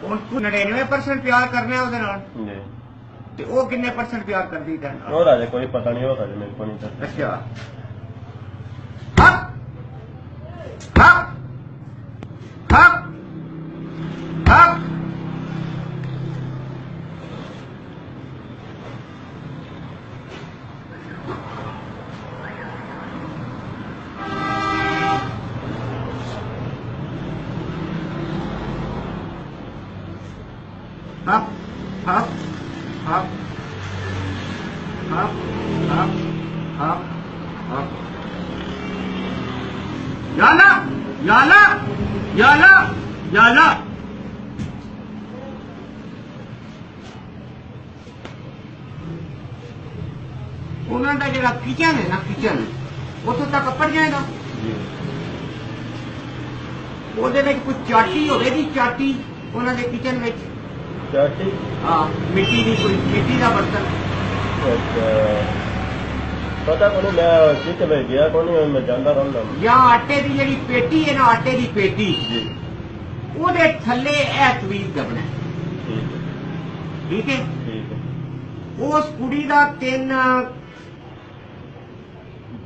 ਉਹਨੂੰ 99% ਪਿਆਰ ਕਰਨਾ ਉਹਦੇ ਨਾਲ ਜੀ ਤੇ ਉਹ ਕਿੰਨੇ % ਪਿਆਰ ਕਰਦੀ ਹੈ? ਉਹ ਰਾਜੇ ਕੋਈ ਪਤਾ ਨਹੀਂ, ਉਹ ਰਾਜੇ ਮੇਰੇ ਕੋਲ ਨਹੀਂ ਕਰਦਾ। ਅੱਛਾ ਹੱਕ ਹੱਕ ਹੱਕ ਹੱਕ Up, up, up, up, up, up, up. Yala, yala, yala, yala. ਉਹਨਾਂ ਦਾ ਜਿਹੜਾ ਕਿਚਨ ਹੈ ਨਾ, ਕਿਚਨ ਉੱਥੋਂ ਤੱਕ ਪੜ ਜਾਏਗਾ। ਉਹਦੇ ਵਿੱਚ ਕੋਈ ਚਾਟੀ ਹੋਵੇਗੀ, ਚਾਟੀ ਉਹਨਾਂ ਦੇ ਕਿਚਨ ਵਿੱਚ ਚਾਟੀ, हाँ मिट्टी की कोई मिट्टी का बर्तन। पता को मैं कित में गया को नहीं, मैं जाता रहता या आटे की जी पेटी है ना, आटे की पेटी ਉਹਦੇ ਥੱਲੇ ਇਹ ਤਵੀਤ ਦਬਣਾ। ਠੀਕ ਹੈ, ਉਸ ਕੁੜੀ ਦਾ 3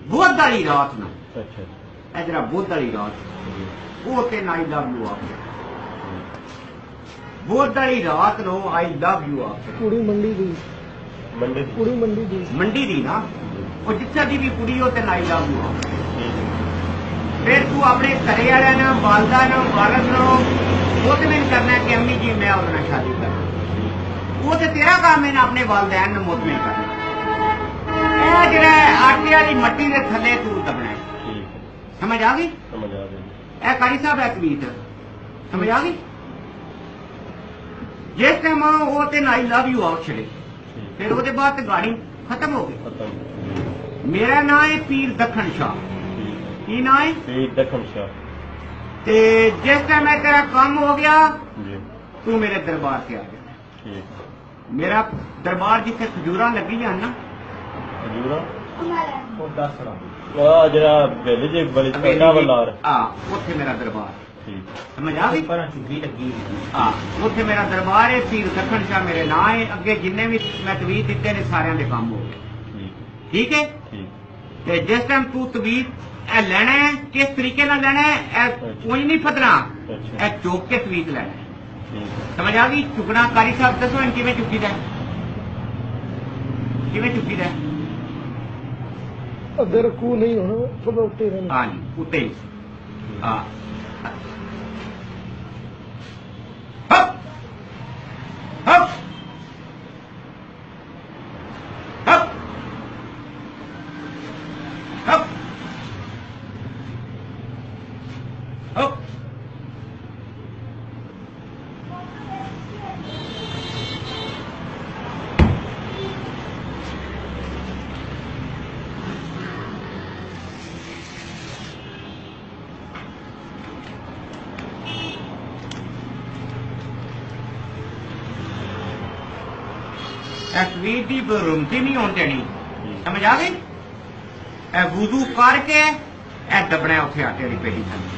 ਬੁੱਧ ਵਾਲੀ ਰਾਤ ਨੂੰ, ਅੱਛਾ ਇਹ ਜਿਹੜਾ ਬੁੱਧ ਵਾਲੀ ਰਾਤ ਉਹ ਤੇ ਆਈ ਲਵ ਯੂ ਆਖਿਆ। ਬੁੱਧ ਵਾਲੀ ਰਾਤ ਨੂੰ ਆਈ ਲਵ ਯੂ ਆਖਿਆ। ਕੁੜੀ ਮੰਡੀ ਦੀ, ਕੁੜੀ ਮੰਡੀ ਦੀ, ਮੰਡੀ ਦੀ ਨਾ, ਉਹ ਜਿੱਥੇ ਦੀ ਵੀ ਕੁੜੀ ਉਹ ਤੇ ਆਈ ਲਵ ਯੂ ਆਖਿਆ। फिर तू अपने घरे वाले ना, वालदा ना, वालद ना मुतमिन करना कि अम्मी जी मैं और शादी करना। वो तो तेरा काम है ना अपने वालदैन ने मुतमिन करना। जरा आटे वाली मट्टी के थले तू दबना है। समझ आ गई? समझ आ गई। ए कारी साहब है तवीत, समझ आ गई? जिस टाइम वो तेन आई लव यू आख छड़े, फिर वो बाद गाड़ी खत्म हो गई। मेरा नाम है पीर दखन शाह। की ना है? दखन शाह। ते जिस टाइम मैं तेरा काम हो गया जी, तू मेरे दरबार से आ गया। ठीक। मेरा दरबार जिथे खजूरा लगी जान ना, खजूरा ਉਹ ਦੱਸ ਰਹਾ ਆ ਜਿਹੜਾ ਵੇਲੇ ਜੇ ਬਲੀ ਛੋਟਾ ਬਲਾਰ आ उथे मेरा दरबार। ठीक। समझ आ गई? ਪਰ ਚੁੱਗੀ ਲੱਗੀ आ उथे मेरा दरबार है, पीर दखन शाह मेरे नाम है। अगे जिन्ने भी मैं तवीत दिते ने सारियां दे काम हो गए। ठीक ठीक है? ठीक। ते जिस टाइम तू तवीत ए लेना है, किस तरीके नाल लेना है, ए कोई नहीं फदना, अच्छा। ए चुक के तवीत लेना है। ठीक। समझ आ गई? चुकना कारी साहब दसो इन किवें चुकी दा, किवें चुकी दा? ਅੱਗੇ ਰੱਖੂ ਨਹੀਂ ਹੁਣ ਥੋੜਾ ਉੱਤੇ ਰਹਿਣਾ। हाँ जी उत्ते ही। हाँ हप हप हप हप हप तस्वीर की रुमती नहीं होनी देनी। समझ आ गई? ए वुजू करके ए दबना है उसे आटे वाली पेटी थले।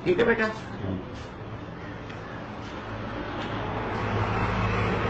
ठीक है बेटा?